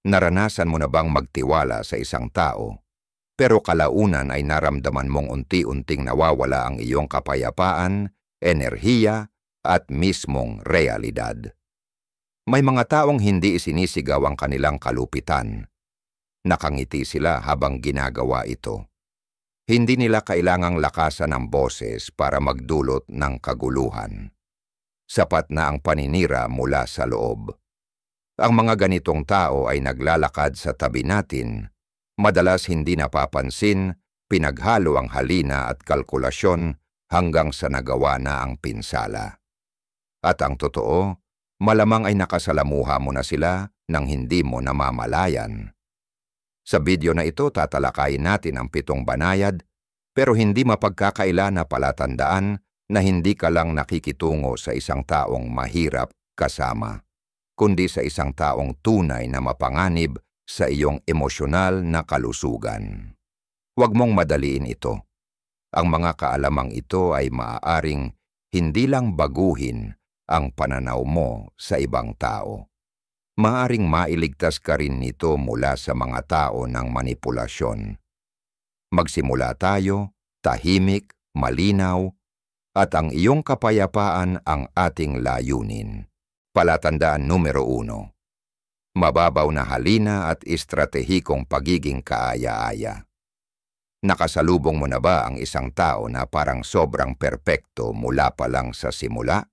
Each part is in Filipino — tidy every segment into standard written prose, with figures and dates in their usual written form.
Naranasan mo na bang magtiwala sa isang tao, pero kalaunan ay naramdaman mong unti-unting nawawala ang iyong kapayapaan, enerhiya, at mismong realidad? May mga taong hindi isinisigaw ang kanilang kalupitan. Nakangiti sila habang ginagawa ito. Hindi nila kailangang lakasan ang boses para magdulot ng kaguluhan. Sapat na ang paninira mula sa loob. Ang mga ganitong tao ay naglalakad sa tabi natin, madalas hindi napapansin, pinaghalo ang halina at kalkulasyon hanggang sa nagawa na ang pinsala. At ang totoo, malamang ay nakasalamuha mo na sila nang hindi mo namamalayan. Sa video na ito tatalakayin natin ang 7 banayad, pero hindi mapagkakaila na palatandaan na hindi ka lang nakikitungo sa isang taong mahirap kasama, kundi sa isang taong tunay na mapanganib sa iyong emosyonal na kalusugan. Huwag mong madaliin ito. Ang mga kaalamang ito ay maaaring hindi lang baguhin ang pananaw mo sa ibang tao. Maaaring mailigtas ka rin nito mula sa mga tao ng manipulasyon. Magsimula tayo, tahimik, malinaw, at ang iyong kapayapaan ang ating layunin. Palatandaan numero 1. Mababaw na halina at estratehikong pagiging kaaya-aya. Nakasalubong mo na ba ang isang tao na parang sobrang perpekto mula pa lang sa simula?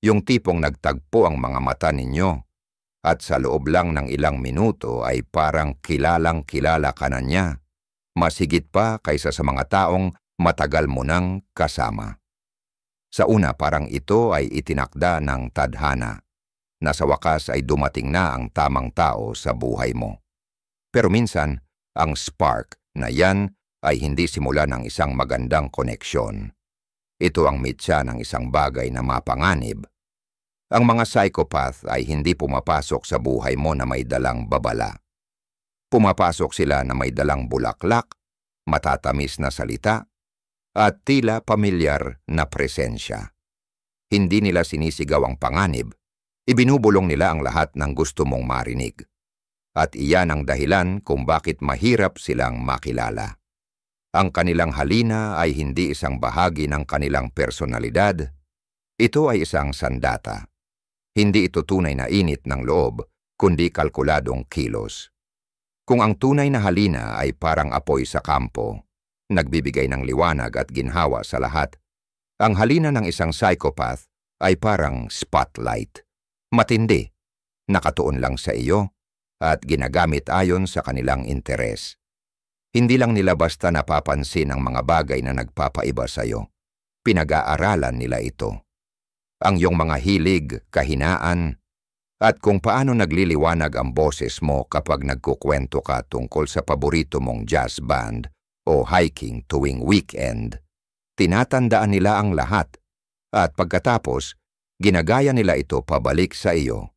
Yung tipong nagtagpo ang mga mata ninyo, at sa loob lang ng ilang minuto ay parang kilalang-kilala ka na niya, mas higit pa kaysa sa mga taong matagal mo nang kasama. Sa una parang ito ay itinakda ng tadhana, na sa wakas ay dumating na ang tamang tao sa buhay mo. Pero minsan, ang spark na yan ay hindi simula ng isang magandang koneksyon. Ito ang mitya ng isang bagay na mapanganib. Ang mga psychopath ay hindi pumapasok sa buhay mo na may dalang babala. Pumapasok sila na may dalang bulaklak, matatamis na salita, at tila pamilyar na presensya. Hindi nila sinisigaw ang panganib, ibinubulong nila ang lahat ng gusto mong marinig. At iyan ang dahilan kung bakit mahirap silang makilala. Ang kanilang halina ay hindi isang bahagi ng kanilang personalidad, ito ay isang sandata. Hindi ito tunay na init ng loob, kundi kalkuladong kilos. Kung ang tunay na halina ay parang apoy sa kampo, nagbibigay ng liwanag at ginhawa sa lahat, ang halina ng isang psychopath ay parang spotlight. Matindi, nakatuon lang sa iyo, at ginagamit ayon sa kanilang interes. Hindi lang nila basta napapansin ang mga bagay na nagpapaiba sa iyo. Pinag-aaralan nila ito. Ang iyong mga hilig, kahinaan, at kung paano nagliliwanag ang boses mo kapag nagkukwento ka tungkol sa paborito mong jazz band o hiking tuwing weekend. Tinatandaan nila ang lahat, at pagkatapos, ginagaya nila ito pabalik sa iyo.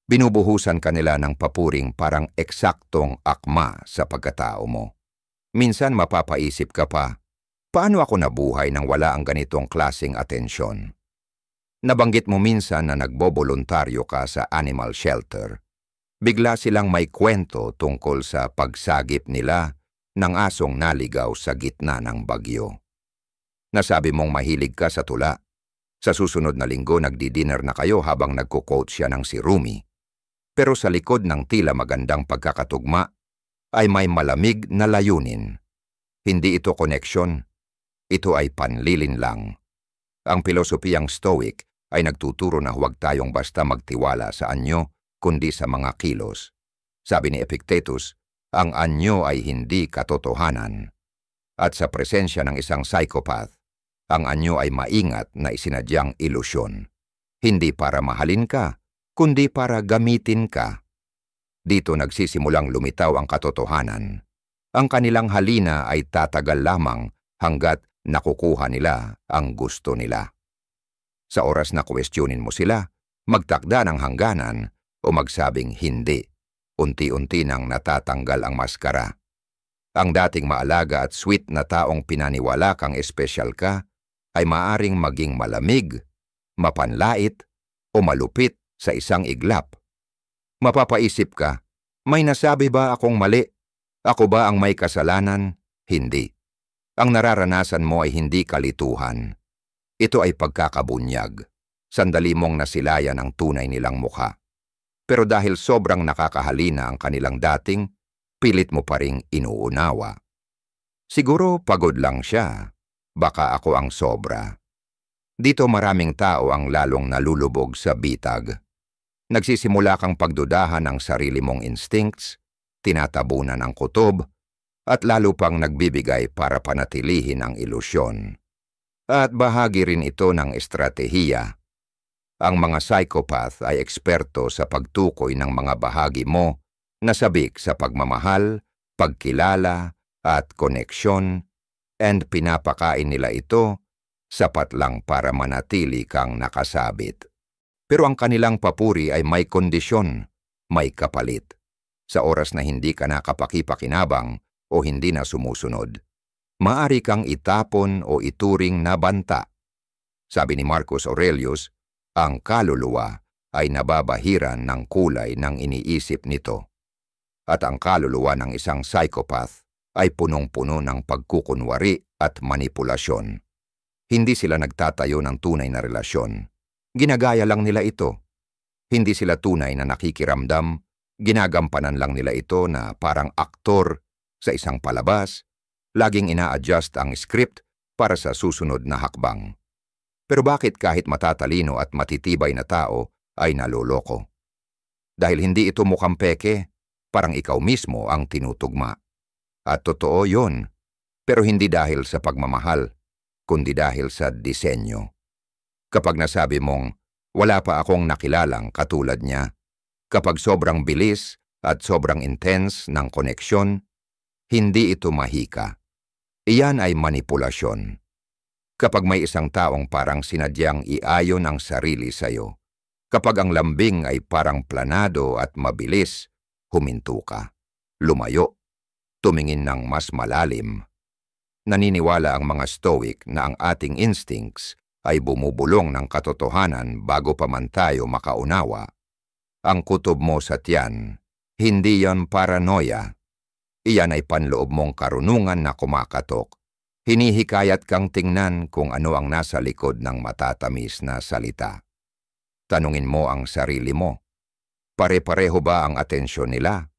Binubuhusan ka nila ng papuring parang eksaktong akma sa pagkatao mo. Minsan mapapaisip ka pa, paano ako nabuhay nang wala ang ganitong klaseng atensyon? Nabanggit mo minsan na nagboboluntaryo ka sa animal shelter. Bigla silang may kwento tungkol sa pagsagip nila ng asong naligaw sa gitna ng bagyo. Nasabi mong mahilig ka sa tula. Sa susunod na linggo nagdi-dinner na kayo habang nagko-quote siya ng si Rumi. Pero sa likod ng tila magandang pagkakatugma ay may malamig na layunin. Hindi ito koneksyon, ito ay panlilin lang. Ang pilosopiyang Stoic ay nagtuturo na huwag tayong basta magtiwala sa anyo, kundi sa mga kilos. Sabi ni Epictetus, ang anyo ay hindi katotohanan. At sa presensya ng isang psychopath, ang anyo ay maingat na isinadyang ilusyon. Hindi para mahalin ka, kundi para gamitin ka. Dito nagsisimulang lumitaw ang katotohanan. Ang kanilang halina ay tatagal lamang hanggat nakukuha nila ang gusto nila. Sa oras na kwestiyonin mo sila, magtakda ng hangganan o magsabing hindi. Unti-unti nang natatanggal ang maskara. Ang dating maalaga at sweet na taong pinaniwala kang espesyal ka ay maaring maging malamig, mapanlait o malupit sa isang iglap. Mapapaisip ka, May nasabi ba akong mali? Ako ba ang may kasalanan? Hindi. Ang nararanasan mo ay hindi kalituhan. Ito ay pagkakabunyag. Sandali mong nasilayan ang tunay nilang mukha. Pero dahil sobrang nakakahalina ang kanilang dating, pilit mo pa ring inuunawa. Siguro pagod lang siya. Baka ako ang sobra. Dito maraming tao ang lalong nalulubog sa bitag. Nagsisimula kang pagdudahan ng sarili mong instincts, tinatabunan ang kutob, at lalo pang nagbibigay para panatilihin ang ilusyon. At bahagi rin ito ng estratehiya. Ang mga psychopath ay eksperto sa pagtukoy ng mga bahagi mo na sabik sa pagmamahal, pagkilala, at koneksyon, and pinapakain nila ito sapat lang para manatili kang nakasabit. Pero ang kanilang papuri ay may kondisyon, may kapalit. Sa oras na hindi ka nakapakipakinabang o hindi na sumusunod, maari kang itapon o ituring na banta. Sabi ni Marcus Aurelius, ang kaluluwa ay nababahiran ng kulay ng iniisip nito. At ang kaluluwa ng isang psychopath ay punong-puno ng pagkukunwari at manipulasyon. Hindi sila nagtatayo ng tunay na relasyon. Ginagaya lang nila ito. Hindi sila tunay na nakikiramdam, ginagampanan lang nila ito na parang aktor sa isang palabas, laging ina-adjust ang script para sa susunod na hakbang. Pero bakit kahit matatalino at matitibay na tao ay naloloko? Dahil hindi ito mukhang peke, parang ikaw mismo ang tinutugma. At totoo yun, pero hindi dahil sa pagmamahal, kundi dahil sa disenyo. Kapag nasabi mong, wala pa akong nakilalang katulad niya, kapag sobrang bilis at sobrang intense ng koneksyon, hindi ito mahika. Iyan ay manipulasyon. Kapag may isang taong parang sinadyang iayon ang sarili sa'yo, kapag ang lambing ay parang planado at mabilis, huminto ka, lumayo, tumingin ng mas malalim. Naniniwala ang mga Stoic na ang ating instincts ay bumubulong ng katotohanan bago pa man tayo makaunawa. Ang kutob mo sa tiyan, hindi yan paranoia. Iyan ay panloob mong karunungan na kumakatok. Hinihikayat kang tingnan kung ano ang nasa likod ng matatamis na salita. Tanungin mo ang sarili mo, pare-pareho ba ang atensyon nila?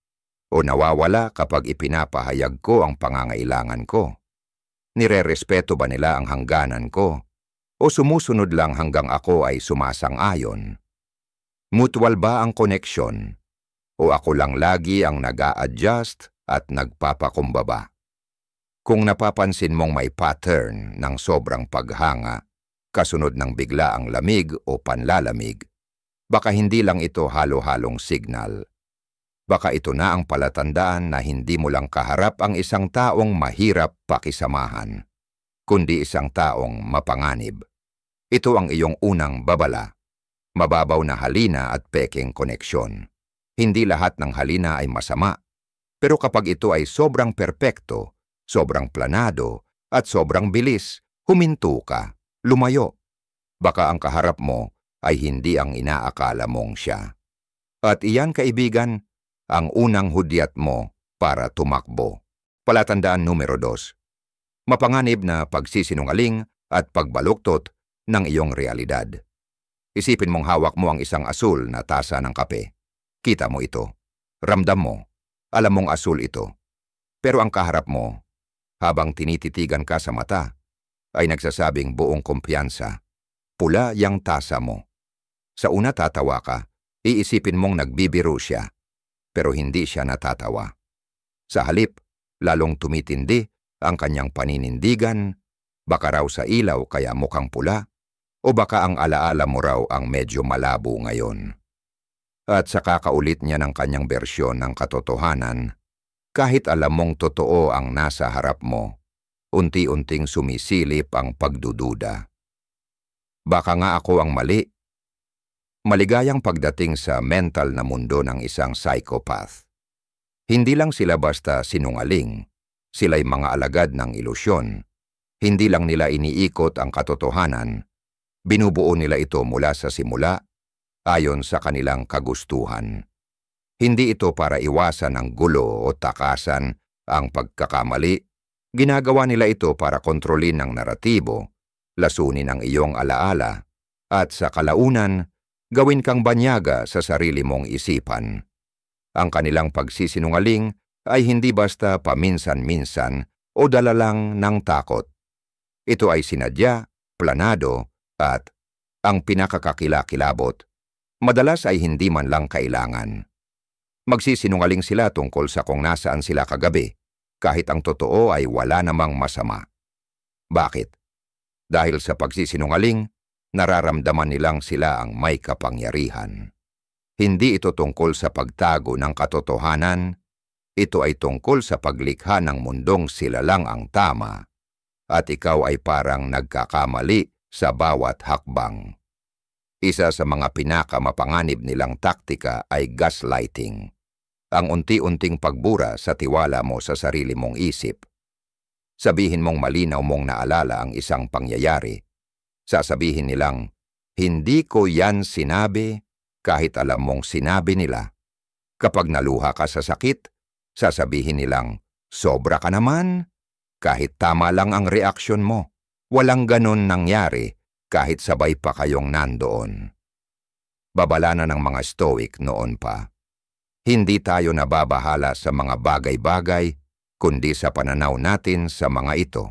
O nawawala kapag ipinapahayag ko ang pangangailangan ko? Nire-respeto ba nila ang hangganan ko? O sumusunod lang hanggang ako ay sumasang-ayon? Mutual ba ang koneksyon? O ako lang lagi ang nag-a-adjust at nagpapakumbaba? Kung napapansin mong may pattern ng sobrang paghanga, kasunod ng bigla ang lamig o panlalamig, baka hindi lang ito halo-halong signal. Baka ito na ang palatandaan na hindi mo lang kaharap ang isang taong mahirap pakisamahan, kundi isang taong mapanganib. Ito ang iyong unang babala. Mababaw na halina at pekeng koneksyon. Hindi lahat ng halina ay masama, pero kapag ito ay sobrang perpekto, sobrang planado, at sobrang bilis, huminto ka, lumayo. Baka ang kaharap mo ay hindi ang inaakala mong siya. At iyan, kaibigan, ang unang hudyat mo para tumakbo. Palatandaan numero 2. Mapanganib na pagsisinungaling at pagbaluktot ng iyong realidad. Isipin mong hawak mo ang isang asul na tasa ng kape. Kita mo ito. Ramdam mo. Alam mong asul ito. Pero ang kaharap mo, habang tinititigan ka sa mata, ay nagsasabing buong kumpiyansa, pula yang tasa mo. Sa una tatawa ka, iisipin mong nagbibiro siya, pero hindi siya natatawa. Sa halip, lalong tumitindi ang kanyang paninindigan, baka raw sa ilaw kaya mukhang pula, o baka ang alaala mo raw ang medyo malabo ngayon. At sa kakaulit niya ng kanyang bersyon ng katotohanan, kahit alam mong totoo ang nasa harap mo, unti-unting sumisilip ang pagdududa. Baka nga ako ang mali. Maligayang pagdating sa mental na mundo ng isang psychopath. Hindi lang sila basta sinungaling, sila'y mga alagad ng ilusyon. Hindi lang nila iniikot ang katotohanan, binubuo nila ito mula sa simula, ayon sa kanilang kagustuhan. Hindi ito para iwasan ang gulo o takasan ang pagkakamali. Ginagawa nila ito para kontrolin ang naratibo, lasunin ang iyong alaala, at sa kalaunan, gawin kang banyaga sa sarili mong isipan. Ang kanilang pagsisinungaling ay hindi basta paminsan-minsan o dala lang ng takot. Ito ay sinadya, planado, at ang pinakakakilakilabot, madalas ay hindi man lang kailangan. Magsisinungaling sila tungkol sa kung nasaan sila kagabi, kahit ang totoo ay wala namang masama. Bakit? Dahil sa pagsisinungaling, nararamdaman nilang sila ang may kapangyarihan. Hindi ito tungkol sa pagtago ng katotohanan, ito ay tungkol sa paglikha ng mundong sila lang ang tama, at ikaw ay parang nagkakamali sa bawat hakbang. Isa sa mga pinakamapanganib nilang taktika ay gaslighting, ang unti-unting pagbura sa tiwala mo sa sarili mong isip. Sabihin mong malinaw mong naalala ang isang pangyayari. Sasabihin nilang, hindi ko yan sinabi, kahit alam mong sinabi nila. Kapag naluha ka sa sakit, sasabihin nilang, sobra ka naman, kahit tama lang ang reaksyon mo. Walang ganon nangyari, kahit sabay pa kayong nandoon. Babala na ng mga Stoic noon pa. Hindi tayo nababahala sa mga bagay-bagay, kundi sa pananaw natin sa mga ito.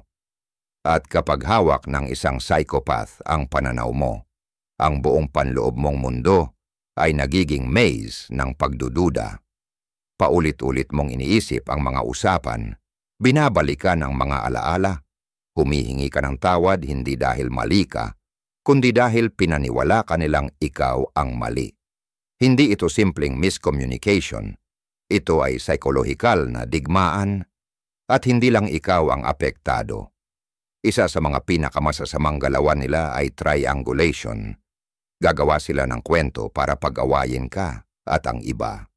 At kapag hawak ng isang psychopath ang pananaw mo, ang buong panloob mong mundo ay nagiging maze ng pagdududa. Paulit-ulit mong iniisip ang mga usapan, binabalikan ang mga alaala, humihingi ka ng tawad hindi dahil mali ka, kundi dahil pinaniwala ka nilang ikaw ang mali. Hindi ito simpleng miscommunication, ito ay psychological na digmaan, at hindi lang ikaw ang apektado. Isa sa mga pinakamasasamang galawan nila ay triangulation. Gagawa sila ng kwento para pag-awayin ka at ang iba.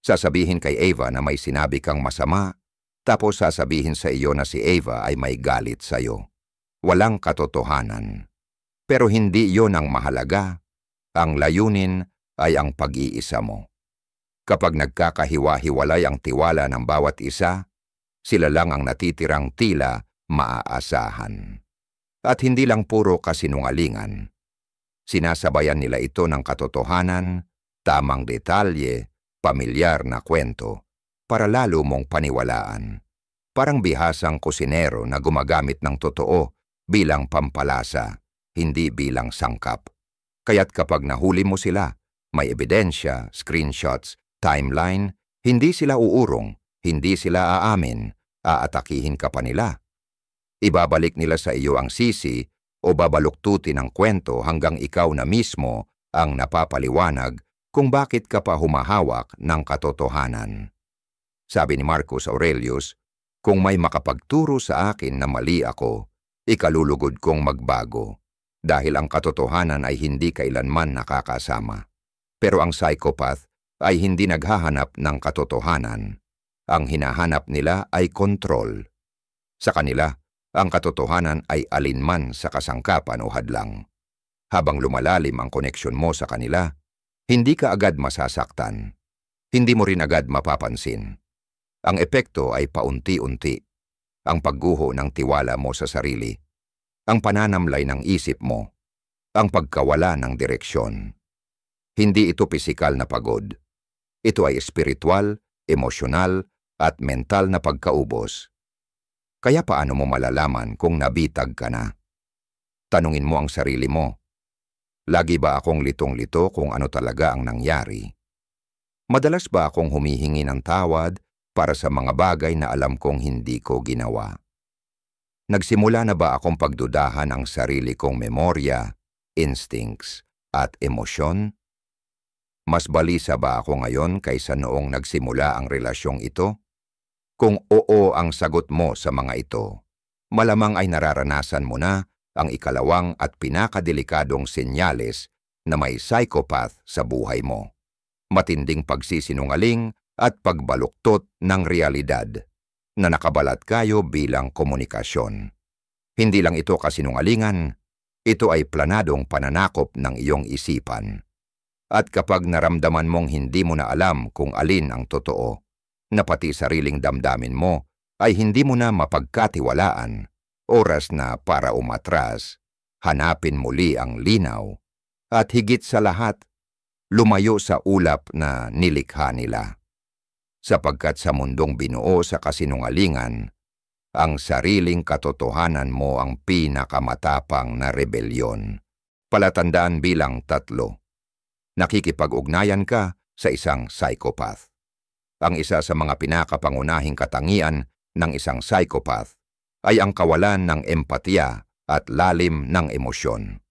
Sasabihin kay Eva na may sinabi kang masama, tapos sasabihin sa iyo na si Eva ay may galit sa iyo. Walang katotohanan. Pero hindi yon ang mahalaga. Ang layunin ay ang pag-iisa mo. Kapag nagkakahiwa-hiwalay ang tiwala ng bawat isa, sila lang ang natitirang tila maaasahan. At hindi lang puro kasinungalingan. Sinasabayan nila ito ng katotohanan, tamang detalye, pamilyar na kwento, para lalo mong paniwalaan. Parang bihasang kusinero na gumagamit ng totoo bilang pampalasa, hindi bilang sangkap. Kaya't kapag nahuli mo sila, may ebidensya, screenshots, timeline, hindi sila uurong, hindi sila aamin, aatakihin ka pa nila. Ibabalik nila sa iyo ang sisi o babaluktutin ang kwento hanggang ikaw na mismo ang napapaliwanag kung bakit ka pa humahawak ng katotohanan. Sabi ni Marcus Aurelius, kung may makapagturo sa akin na mali ako, ikalulugod kong magbago, dahil ang katotohanan ay hindi kailanman nakakasama. Pero ang psychopath ay hindi naghahanap ng katotohanan. Ang hinahanap nila ay kontrol. Sa kanila, ang katotohanan ay alinman sa kasangkapan o hadlang. Habang lumalalim ang koneksyon mo sa kanila, hindi ka agad masasaktan. Hindi mo rin agad mapapansin. Ang epekto ay paunti-unti. Ang pagguho ng tiwala mo sa sarili. Ang pananamlay ng isip mo. Ang pagkawala ng direksyon. Hindi ito pisikal na pagod. Ito ay espiritual, emosyonal, at mental na pagkaubos. Kaya paano mo malalaman kung nabitag ka na? Tanungin mo ang sarili mo. Lagi ba akong litong-lito kung ano talaga ang nangyari? Madalas ba akong humihingi ng tawad para sa mga bagay na alam kong hindi ko ginawa? Nagsimula na ba akong pagdudahan ang sarili kong memorya, instincts, at emosyon? Mas balisa ba ako ngayon kaysa noong nagsimula ang relasyong ito? Kung oo ang sagot mo sa mga ito, malamang ay nararanasan mo na ang ikalawang at pinakadelikadong senyales na may psychopath sa buhay mo. Matinding pagsisinungaling at pagbaluktot ng realidad na nakabalat kayo bilang komunikasyon. Hindi lang ito kasinungalingan, ito ay planadong pananakop ng iyong isipan. At kapag naramdaman mong hindi mo na alam kung alin ang totoo, na pati sariling damdamin mo ay hindi mo na mapagkatiwalaan, oras na para umatras, hanapin muli ang linaw, at higit sa lahat, lumayo sa ulap na nilikha nila. Sapagkat sa mundong binuo sa kasinungalingan, ang sariling katotohanan mo ang pinakamatapang na rebelyon. Palatandaan bilang 3. Nakikipag-ugnayan ka sa isang psychopath. Ang isa sa mga pinakapangunahing katangian ng isang psychopath ay ang kawalan ng empatiya at lalim ng emosyon.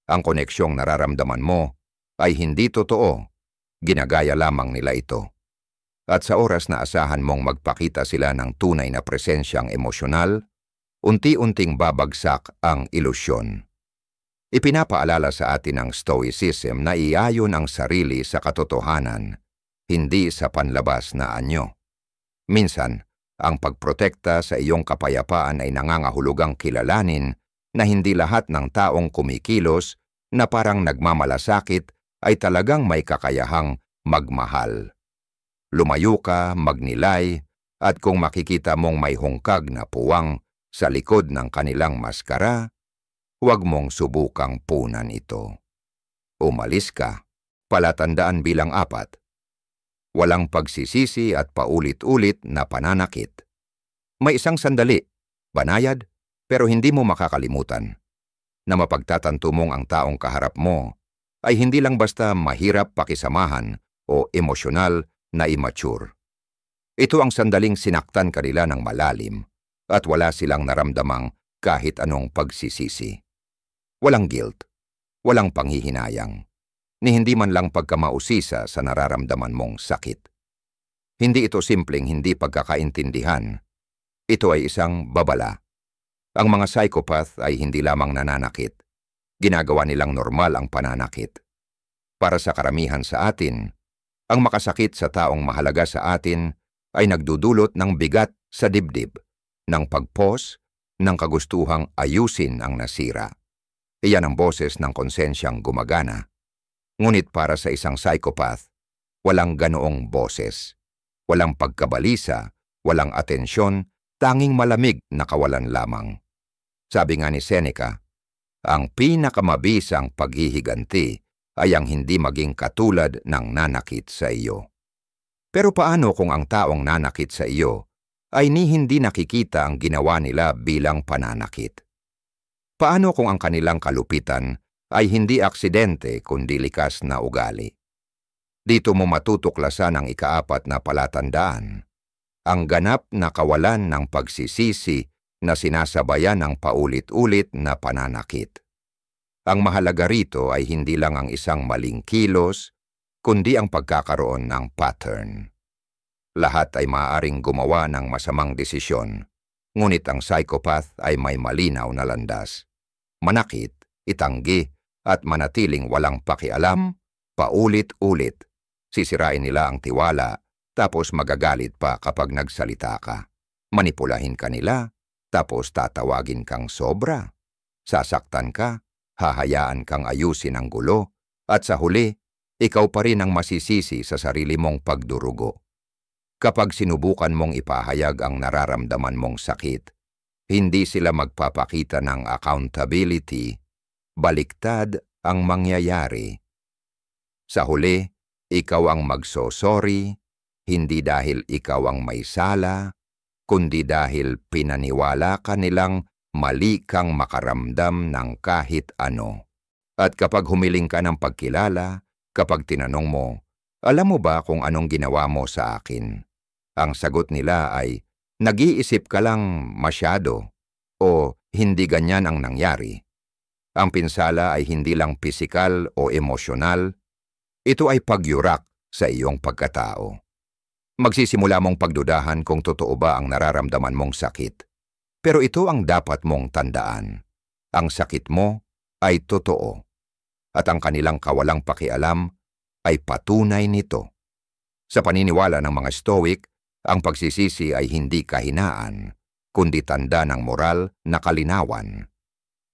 Ang koneksyong nararamdaman mo ay hindi totoo, ginagaya lamang nila ito. At sa oras na asahan mong magpakita sila ng tunay na presensyang emosyonal, unti-unting babagsak ang ilusyon. Ipinapaalala sa atin ng Stoicism na iayon ang sarili sa katotohanan, hindi sa panlabas na anyo. Minsan, ang pagprotekta sa iyong kapayapaan ay nangangahulugang kilalanin na hindi lahat ng taong kumikilos na parang nagmamalasakit ay talagang may kakayahang magmahal. Lumayo ka, magnilay, at kung makikita mong may hungkag na puwang sa likod ng kanilang maskara, huwag mong subukang punan ito. Umalis ka, palatandaan bilang 4. Walang pagsisisi at paulit-ulit na pananakit. May isang sandali, banayad, pero hindi mo makakalimutan, na mapagtatanto mong ang taong kaharap mo ay hindi lang basta mahirap pakisamahan o emosyonal na immature. Ito ang sandaling sinaktan kanila ng malalim at wala silang naramdamang kahit anong pagsisisi. Walang guilt, walang panghihinayang, ni hindi man lang pagkamausisa sa nararamdaman mong sakit. Hindi ito simpleng hindi pagkakaintindihan. Ito ay isang babala. Ang mga psychopath ay hindi lamang nananakit. Ginagawa nilang normal ang pananakit. Para sa karamihan sa atin, ang makasakit sa taong mahalaga sa atin ay nagdudulot ng bigat sa dibdib, ng pagpos, ng kagustuhang ayusin ang nasira. Iyan ang boses ng konsensyang gumagana. Ngunit para sa isang psychopath, walang ganoong boses. Walang pagkabalisa, walang atensyon, tanging malamig na kawalan lamang. Sabi nga ni Seneca, ang pinakamabisang paghihiganti ay ang hindi maging katulad ng nanakit sa iyo. Pero paano kung ang taong nanakit sa iyo ay hindi nakikita ang ginawa nila bilang pananakit? Paano kung ang kanilang kalupitan ay hindi aksidente kundi likas na ugali? Dito mo matutuklasan ang ika-4 na palatandaan, ang ganap na kawalan ng pagsisisi na sinasabayan ng paulit-ulit na pananakit. Ang mahalaga rito ay hindi lang ang isang maling kilos, kundi ang pagkakaroon ng pattern. Lahat ay maaaring gumawa ng masamang desisyon, ngunit ang psychopath ay may malinaw na landas. Manakit, itanggi, at manatiling walang pakialam, paulit-ulit. Sisirain nila ang tiwala, tapos magagalit pa kapag nagsalita ka. Manipulahin ka nila, tapos tatawagin kang sobra. Sasaktan ka, hahayaan kang ayusin ang gulo, at sa huli, ikaw pa rin ang masisisi sa sarili mong pagdurugo. Kapag sinubukan mong ipahayag ang nararamdaman mong sakit, hindi sila magpapakita ng accountability, baliktad ang mangyayari. Sa huli, ikaw ang magsosorry, hindi dahil ikaw ang may sala, kundi dahil pinaniwala ka nilang mali kang makaramdam ng kahit ano. At kapag humiling ka ng pagkilala, kapag tinanong mo, alam mo ba kung anong ginawa mo sa akin? Ang sagot nila ay, nag-iisip ka lang masyado o hindi ganyan ang nangyari. Ang pinsala ay hindi lang pisikal o emosyonal, ito ay pagyurak sa iyong pagkatao. Magsisimula mong pagdudahan kung totoo ba ang nararamdaman mong sakit. Pero ito ang dapat mong tandaan. Ang sakit mo ay totoo. At ang kanilang kawalang pakialam ay patunay nito. Sa paniniwala ng mga Stoic, ang pagsisisi ay hindi kahinaan, kundi tanda ng moral na kalinawan.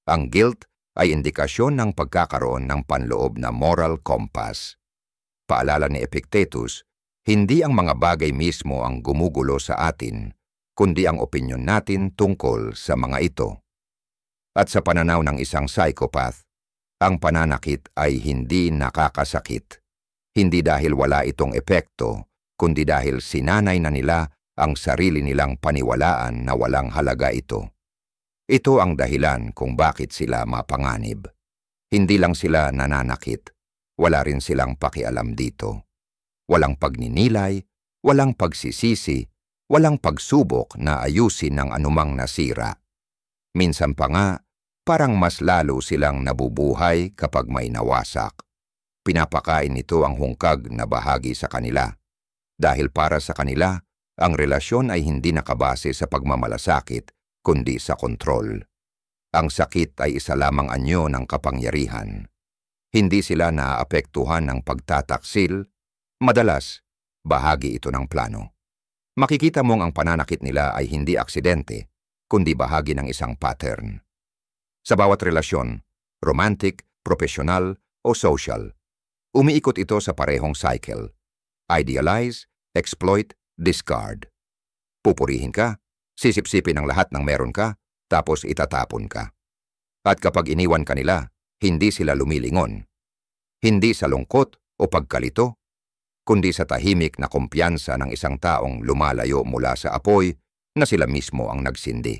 Ang guilt ay indikasyon ng pagkakaroon ng panloob na moral compass. Paalala ni Epictetus, hindi ang mga bagay mismo ang gumugulo sa atin, kundi ang opinyon natin tungkol sa mga ito. At sa pananaw ng isang psychopath, ang pananakit ay hindi nakakasakit. Hindi dahil wala itong epekto, kundi dahil sinanay na nila ang sarili nilang paniwalaan na walang halaga ito. Ito ang dahilan kung bakit sila mapanganib. Hindi lang sila nananakit, wala rin silang pakialam dito. Walang pagninilay, walang pagsisisi, walang pagsubok na ayusin ng anumang nasira. Minsan pa nga, parang mas lalo silang nabubuhay kapag may nawasak. Pinapakain nito ang hungkag na bahagi sa kanila. Dahil para sa kanila, ang relasyon ay hindi nakabase sa pagmamalasakit, kundi sa kontrol. Ang sakit ay isa lamang anyo ng kapangyarihan. Hindi sila naaapektuhan ng pagtataksil, madalas, bahagi ito ng plano. Makikita mong ang pananakit nila ay hindi aksidente, kundi bahagi ng isang pattern. Sa bawat relasyon, romantic, profesional o social, umiikot ito sa parehong cycle. Idealize, exploit, discard. Pupurihin ka, sisipsipin ang lahat ng meron ka, tapos itatapon ka. At kapag iniwan ka nila, hindi sila lumilingon. Hindi sa lungkot o pagkalito, kundi sa tahimik na kumpiyansa ng isang taong lumalayo mula sa apoy na sila mismo ang nagsindi.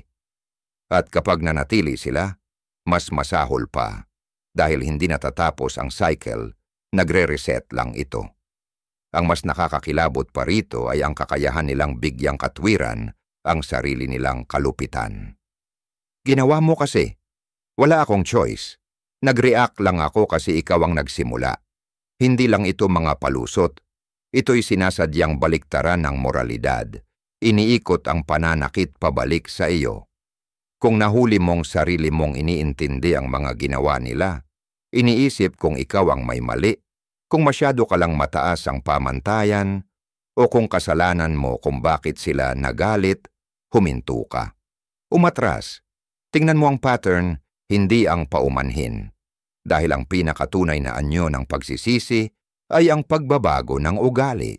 At kapag nanatili sila, mas masahol pa, dahil hindi natatapos ang cycle, nagre-reset lang ito. Ang mas nakakakilabot pa rito ay ang kakayahan nilang bigyang katwiran ang sarili nilang kalupitan. Ginawa mo kasi. Wala akong choice. Nag-react lang ako kasi ikaw ang nagsimula. Hindi lang ito mga palusot. Ito'y sinasadyang baliktaran ng moralidad. Iniikot ang pananakit pabalik sa iyo. Kung nahuli mong sarili mong iniintindi ang mga ginawa nila, iniisip kung ikaw ang may mali, kung masyado ka lang mataas ang pamantayan, o kung kasalanan mo kung bakit sila nagalit, huminto ka. Umatras. Tingnan mo ang pattern, hindi ang paumanhin. Dahil ang pinakatunay na anyo ng pagsisisi ay ang pagbabago ng ugali.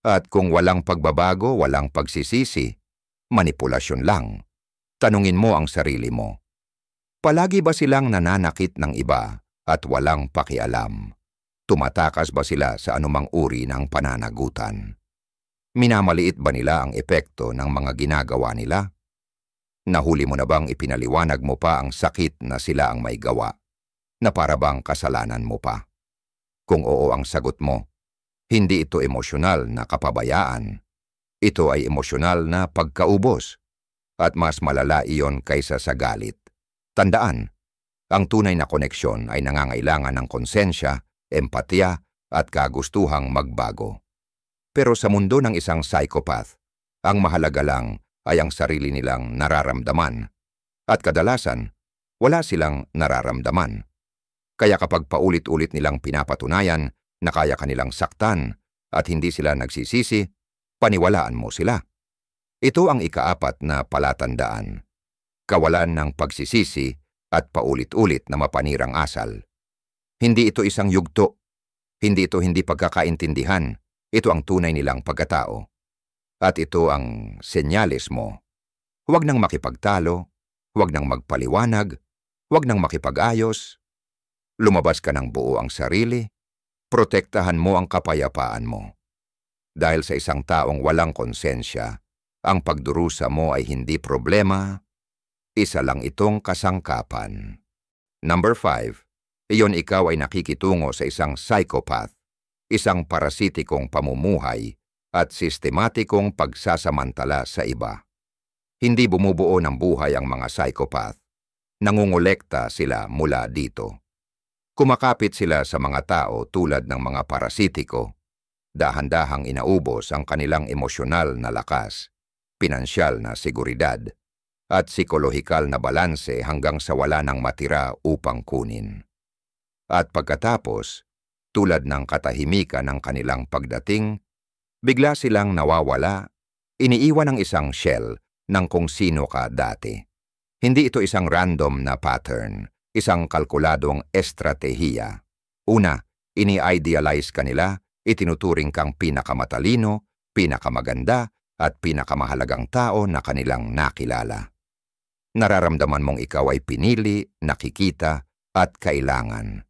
At kung walang pagbabago, walang pagsisisi, manipulasyon lang. Tanungin mo ang sarili mo. Palagi ba silang nananakit ng iba at walang pakialam? Tumatakas ba sila sa anumang uri ng pananagutan? Minamaliit ba nila ang epekto ng mga ginagawa nila? Nahuli mo na bang ipinaliwanag mo pa ang sakit na sila ang may gawa, na para bang kasalanan mo pa? Kung oo ang sagot mo, hindi ito emosyonal na kapabayaan. Ito ay emosyonal na pagkaubos, at mas malala iyon kaysa sa galit. Tandaan, ang tunay na koneksyon ay nangangailangan ng konsensya, empatya at kagustuhang magbago. Pero sa mundo ng isang psychopath, ang mahalaga lang ay ang sarili nilang nararamdaman. At kadalasan, wala silang nararamdaman. Kaya kapag paulit-ulit nilang pinapatunayan na kaya kanilang saktan at hindi sila nagsisisi, paniwalaan mo sila. Ito ang ikaapat na palatandaan. Kawalan ng pagsisisi at paulit-ulit na mapanirang asal. Hindi ito isang yugto. Hindi ito hindi pagkakaintindihan. Ito ang tunay nilang pagkatao. At ito ang senyales mo. Huwag nang makipagtalo, huwag nang magpaliwanag, huwag nang makipag-ayos. Lumabas ka ng buo ang sarili, protektahan mo ang kapayapaan mo. Dahil sa isang taong walang konsensya, ang pagdurusa mo ay hindi problema, isa lang itong kasangkapan. Number 5. Iyon ikaw ay nakikitungo sa isang psychopath, isang parasitikong pamumuhay at sistematikong pagsasamantala sa iba. Hindi bumubuo ng buhay ang mga psychopath. Nangungulekta sila mula dito. Kumakapit sila sa mga tao tulad ng mga parasitiko. Dahan-dahang inaubos ang kanilang emosyonal na lakas, pinansyal na seguridad, at psikolohikal na balanse hanggang sa wala nang matira upang kunin. At pagkatapos, tulad ng katahimikan ng kanilang pagdating, bigla silang nawawala, iniiwan ng isang shell ng kung sino ka dati. Hindi ito isang random na pattern, isang kalkuladong estratehiya. Una, ini-idealize ka nila, itinuturing kang pinakamatalino, pinakamaganda, at pinakamahalagang tao na kanilang nakilala. Nararamdaman mong ikaw ay pinili, nakikita, at kailangan.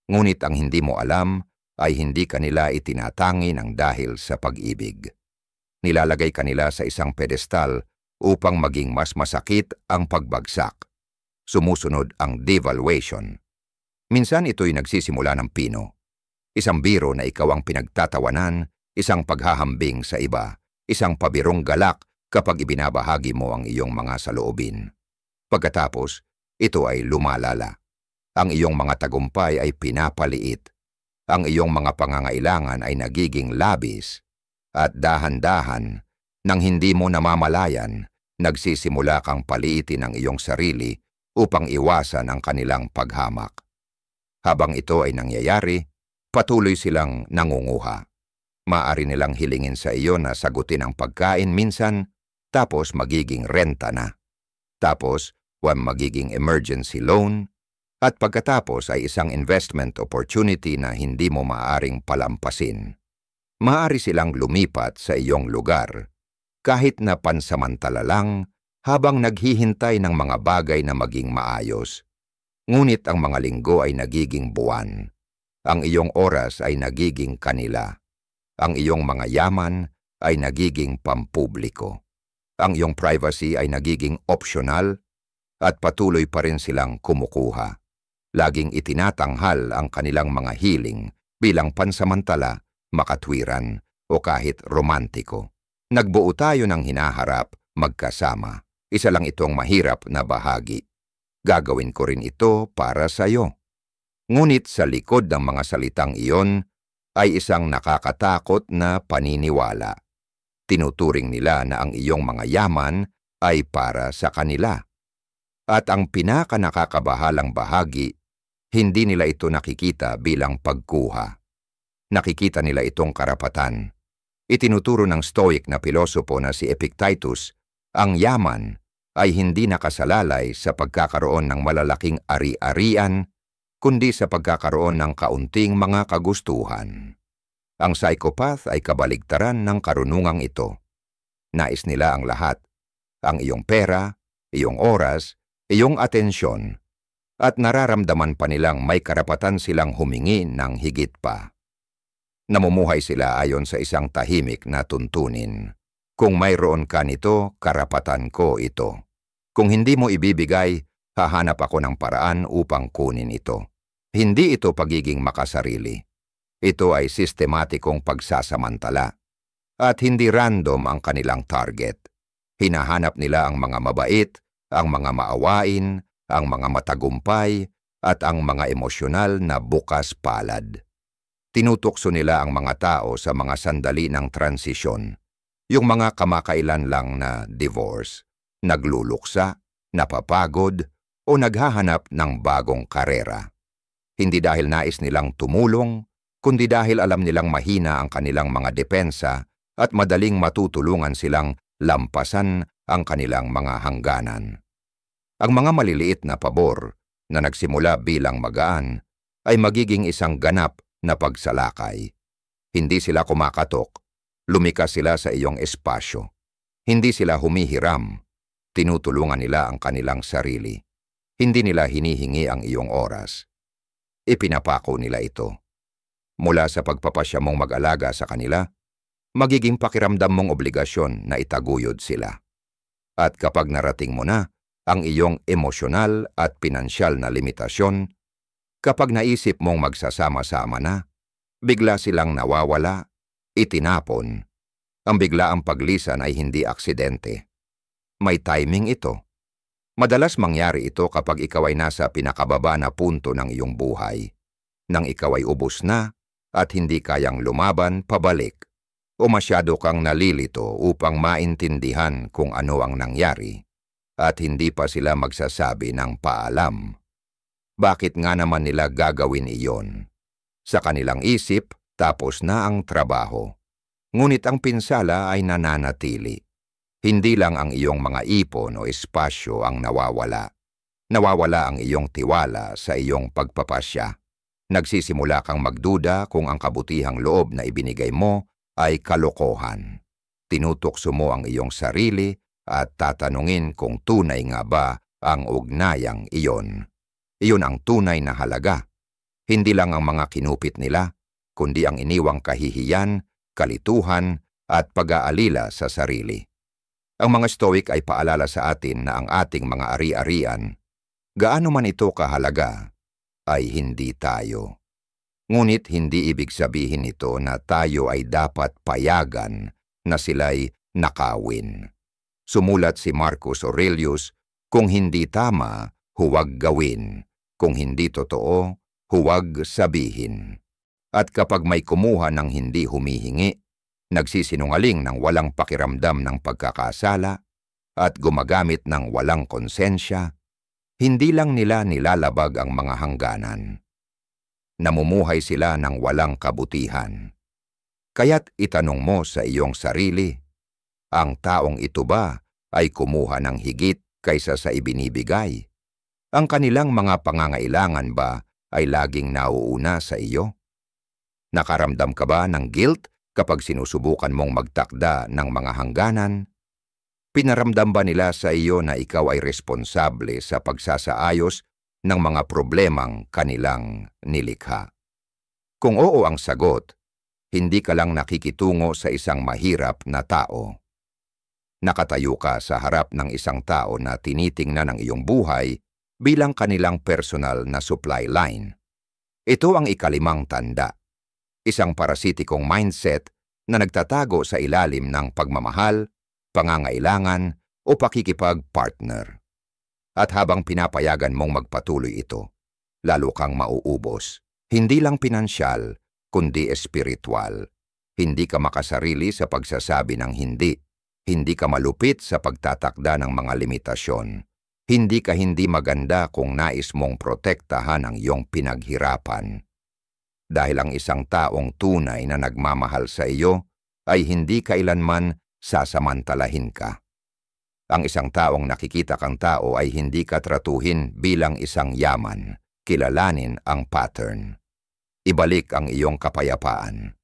Ngunit ang hindi mo alam ay hindi kanila itinatangi ng dahil sa pag-ibig. Nilalagay kanila sa isang pedestal upang maging mas masakit ang pagbagsak. Sumusunod ang devaluation. Minsan ito'y nagsisimula ng pino. Isang biro na ikaw ang pinagtatawanan, isang paghahambing sa iba, isang pabirong galak kapag ibinabahagi mo ang iyong mga saloobin. Pagkatapos, ito ay lumalala. Ang iyong mga tagumpay ay pinapaliit. Ang iyong mga pangangailangan ay nagiging labis. At dahan-dahan, nang hindi mo namamalayan, nagsisimula kang paliitin ang iyong sarili upang iwasan ang kanilang paghamak. Habang ito ay nangyayari, patuloy silang nangunguha. Maaari nilang hilingin sa iyo na sagutin ang pagkain minsan, tapos magiging renta na. Tapos, magiging emergency loan, at pagkatapos ay isang investment opportunity na hindi mo maaaring palampasin. Maaari silang lumipat sa iyong lugar, kahit na pansamantala lang habang naghihintay ng mga bagay na maging maayos. Ngunit ang mga linggo ay nagiging buwan. Ang iyong oras ay nagiging kanila. Ang iyong mga yaman ay nagiging pampubliko. Ang iyong privacy ay nagiging optional at patuloy pa rin silang kumukuha. Laging itinatanghal ang kanilang mga hiling bilang pansamantala, makatwiran o kahit romantiko. Nagbuo tayo ng hinaharap magkasama. Isa lang itong mahirap na bahagi. Gagawin ko rin ito para sa iyo. Ngunit sa likod ng mga salitang iyon ay isang nakakatakot na paniniwala. Tinuturing nila na ang iyong mga yaman ay para sa kanila. At ang pinakanakakabahalang bahagi, hindi nila ito nakikita bilang pagkuha. Nakikita nila itong karapatan. Itinuturo ng Stoic na pilosopo na si Epictetus, ang yaman ay hindi nakasalalay sa pagkakaroon ng malalaking ari-arian, kundi sa pagkakaroon ng kaunting mga kagustuhan. Ang psychopath ay kabaligtaran ng karunungang ito. Nais nila ang lahat, ang iyong pera, iyong oras, iyong atensyon, at nararamdaman pa nilang may karapatan silang humingi ng higit pa. Namumuhay sila ayon sa isang tahimik na tuntunin. Kung mayroon ka nito, karapatan ko ito. Kung hindi mo ibibigay, hahanap ako ng paraan upang kunin ito. Hindi ito pagiging makasarili. Ito ay sistematikong pagsasamantala. At hindi random ang kanilang target. Hinahanap nila ang mga mabait, ang mga maawain, ang mga matagumpay, at ang mga emosyonal na bukas palad. Tinutukso nila ang mga tao sa mga sandali ng transisyon, yung mga kamakailan lang na divorce, nagluluksa, napapagod, o naghahanap ng bagong karera. Hindi dahil nais nilang tumulong, kundi dahil alam nilang mahina ang kanilang mga depensa at madaling matutulungan silang lampasan ang kanilang mga hangganan. Ang mga maliliit na pabor na nagsimula bilang magaan ay magiging isang ganap na pagsalakay. Hindi sila kumakatok, lumikas sila sa iyong espasyo. Hindi sila humihiram, tinutulungan nila ang kanilang sarili. Hindi nila hinihingi ang iyong oras. Ipinapako nila ito. Mula sa pagpapasya mong mag-alaga sa kanila, magiging pakiramdam mong obligasyon na itaguyod sila. At kapag narating mo na ang iyong emosyonal at pinansyal na limitasyon, kapag naisip mong magsasama-sama na, bigla silang nawawala, itinapon. Ang biglaang paglisan ay hindi aksidente. May timing ito. Madalas mangyari ito kapag ikaw ay nasa pinakababa na punto ng iyong buhay, nang ikaw ay ubos na at hindi kayang lumaban pabalik, o masyado kang nalilito upang maintindihan kung ano ang nangyari, at hindi pa sila magsasabi ng paalam. Bakit nga naman nila gagawin iyon? Sa kanilang isip, tapos na ang trabaho. Ngunit ang pinsala ay nananatili. Hindi lang ang iyong mga ipon o espasyo ang nawawala. Nawawala ang iyong tiwala sa iyong pagpapasya. Nagsisimula kang magduda kung ang kabutihang loob na ibinigay mo ay kalokohan. Tinutokso mo ang iyong sarili at tatanungin kung tunay nga ba ang ugnayang iyon. Iyon ang tunay na halaga. Hindi lang ang mga kinupit nila, kundi ang iniwang kahihiyan, kalituhan, at pag-aalila sa sarili. Ang mga Stoic ay paalala sa atin na ang ating mga ari-arian, gaano man ito kahalaga, ay hindi tayo. Ngunit hindi ibig sabihin ito na tayo ay dapat payagan na sila'y nakawin. Sumulat si Marcus Aurelius, kung hindi tama, huwag gawin. Kung hindi totoo, huwag sabihin. At kapag may kumuha ng hindi humihingi, nagsisinungaling ng walang pakiramdam ng pagkakasala, at gumagamit ng walang konsensya, hindi lang nila nilalabag ang mga hangganan. Namumuhay sila ng walang kabutihan. Kaya't itanong mo sa iyong sarili, ang taong ito ba ay kumuha ng higit kaysa sa ibinibigay? Ang kanilang mga pangangailangan ba ay laging nauuna sa iyo? Nakaramdam ka ba ng guilt kapag sinusubukan mong magtakda ng mga hangganan? Pinaramdam ba nila sa iyo na ikaw ay responsable sa pagsasaayos ng mga problemang kanilang nilikha? Kung oo ang sagot, hindi ka lang nakikitungo sa isang mahirap na tao. Nakatayo ka sa harap ng isang tao na tinitingnan ang iyong buhay bilang kanilang personal na supply line. Ito ang ikalimang tanda, isang parasitikong mindset na nagtatago sa ilalim ng pagmamahal, pangangailangan o pakikipag-partner. At habang pinapayagan mong magpatuloy ito, lalo kang mauubos. Hindi lang pinansyal, kundi espiritual. Hindi ka makasarili sa pagsasabi ng hindi. Hindi ka malupit sa pagtatakda ng mga limitasyon. Hindi ka hindi maganda kung nais mong protektahan ang iyong pinaghirapan. Dahil ang isang taong tunay na nagmamahal sa iyo ay hindi kailanman sasamantalahin ka. Ang isang taong nakikita kang tao ay hindi ka tratuhin bilang isang yaman. Kilalanin ang pattern. Ibalik ang iyong kapayapaan.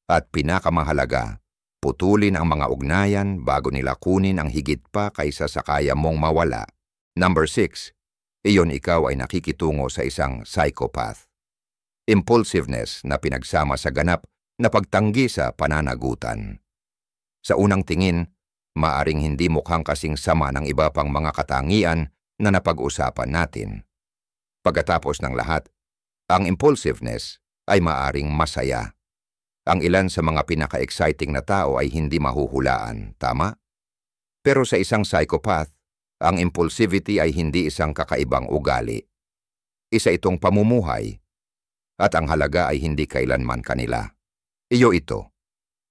At pinakamahalaga, putulin ang mga ugnayan bago nila kunin ang higit pa kaysa sa kaya mong mawala. Number 6, iyon ikaw ay nakikitungo sa isang psychopath. Impulsiveness na pinagsama sa ganap na pagtanggi sa pananagutan. Sa unang tingin, maaring hindi mukhang kasing sama ng iba pang mga katangian na napag-usapan natin. Pagkatapos ng lahat, ang impulsiveness ay maaring masaya. Ang ilan sa mga pinaka-exciting na tao ay hindi mahuhulaan, tama? Pero sa isang psychopath, ang impulsivity ay hindi isang kakaibang ugali. Isa itong pamumuhay, at ang halaga ay hindi kailanman kanila. Iyo ito.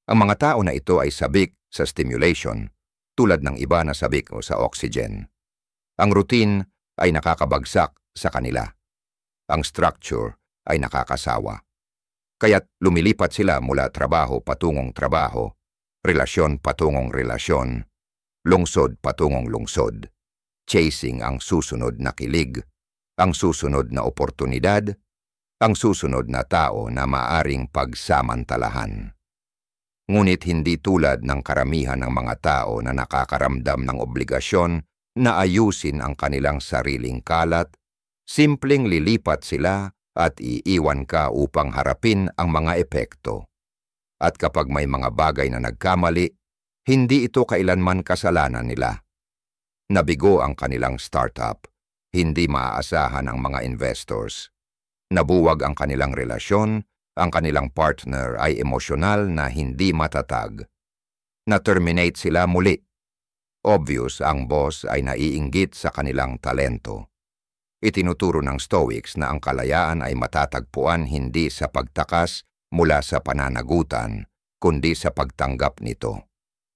Ang mga tao na ito ay sabik sa stimulation, tulad ng iba na sabik o sa oxygen. Ang routine ay nakakabagsak sa kanila. Ang structure ay nakakasawa. Kaya't lumilipat sila mula trabaho patungong trabaho, relasyon patungong relasyon, lungsod patungong lungsod, chasing ang susunod na kilig, ang susunod na oportunidad, ang susunod na tao na maaring pagsamantalahan. Ngunit hindi tulad ng karamihan ng mga tao na nakakaramdam ng obligasyon na ayusin ang kanilang sariling kalat, simpleng lilipat sila at iiwan ka upang harapin ang mga epekto. At kapag may mga bagay na nagkamali, hindi ito kailanman kasalanan nila. Nabigo ang kanilang startup, hindi maaasahan ang mga investors. Nabuwag ang kanilang relasyon, ang kanilang partner ay emosyonal na hindi matatag. Na-terminate sila muli. Obvious ang boss ay naiinggit sa kanilang talento. Itinuturo ng Stoics na ang kalayaan ay matatagpuan hindi sa pagtakas mula sa pananagutan, kundi sa pagtanggap nito.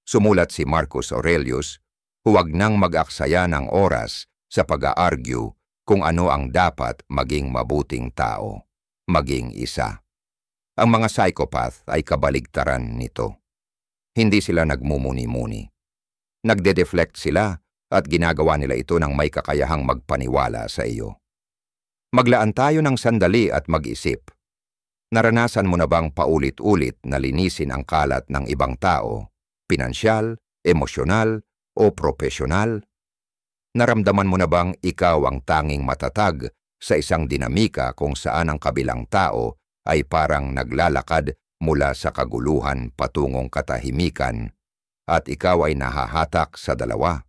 Sumulat si Marcus Aurelius, huwag nang mag-aksaya ng oras sa pag-a-argue kung ano ang dapat maging mabuting tao, maging isa. Ang mga psychopath ay kabaligtaran nito. Hindi sila nagmumuni-muni. Nagde-deflect sila at ginagawa nila ito ng may kakayahang magpaniwala sa iyo. Maglaan tayo ng sandali at mag-isip. Naranasan mo na bang paulit-ulit na linisin ang kalat ng ibang tao, pinansyal, emosyonal, o propesyonal? Naramdaman mo na bang ikaw ang tanging matatag sa isang dinamika kung saan ang kabilang tao ay parang naglalakad mula sa kaguluhan patungong katahimikan at ikaw ay nahahatak sa dalawa?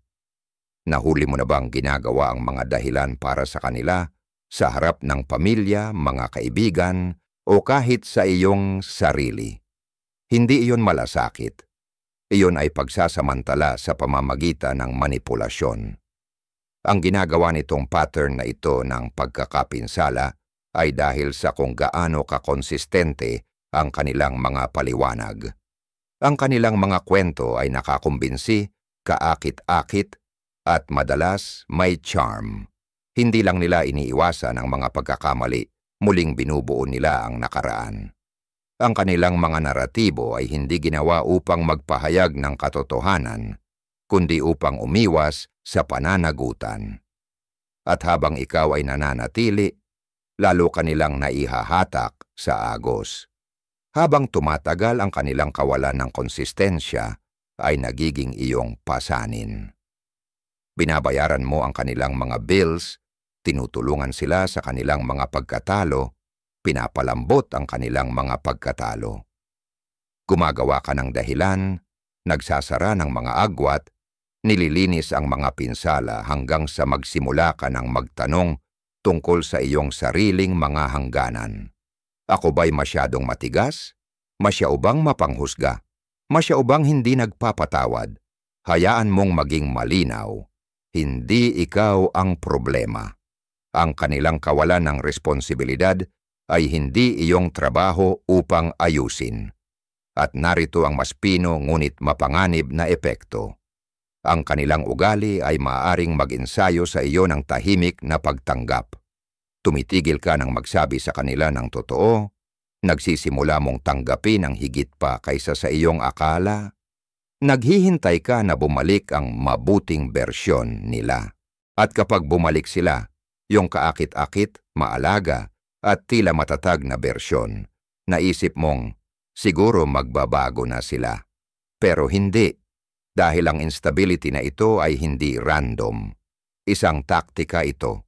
Nahuli mo na bang ginagawa ang mga dahilan para sa kanila sa harap ng pamilya, mga kaibigan, o kahit sa iyong sarili? Hindi iyon malasakit. Iyon ay pagsasamantala sa pamamagitan ng manipulasyon. Ang ginagawa nitong pattern na ito ng pagkakapinsala ay dahil sa kung gaano kakonsistente ang kanilang mga paliwanag. Ang kanilang mga kwento ay nakakumbinsi, kaakit-akit, at madalas may charm. Hindi lang nila iniiwasan ang mga pagkakamali, muling binubuo nila ang nakaraan. Ang kanilang mga naratibo ay hindi ginawa upang magpahayag ng katotohanan, kundi upang umiwas sa pananagutan. At habang ikaw ay nananatili, lalo kanilang naihahatak sa agos. Habang tumatagal ang kanilang kawalan ng konsistensya, ay nagiging iyong pasanin. Binabayaran mo ang kanilang mga bills, tinutulungan sila sa kanilang mga pagkatalo, pinapalambot ang kanilang mga pagkatalo. Gumagawa ka ng dahilan, nagsasara ng mga agwat, nililinis ang mga pinsala hanggang sa magsimula ka ng magtanong tungkol sa iyong sariling mga hangganan. Ako ba'y masyadong matigas? Masyao bang mapanghusga? Masyao bang hindi nagpapatawad? Hayaan mong maging malinaw. Hindi ikaw ang problema. Ang kanilang kawalan ng responsibilidad ay hindi iyong trabaho upang ayusin. At narito ang mas pino ngunit mapanganib na epekto. Ang kanilang ugali ay maaaring mag-ensayo sa iyo ng tahimik na pagtanggap. Tumitigil ka ng magsabi sa kanila ng totoo, nagsisimula mong tanggapin ang higit pa kaysa sa iyong akala, naghihintay ka na bumalik ang mabuting bersyon nila. At kapag bumalik sila, yung kaakit-akit, maalaga, at tila matatag na bersyon, naisip mong, siguro magbabago na sila. Pero hindi, dahil ang instability na ito ay hindi random. Isang taktika ito.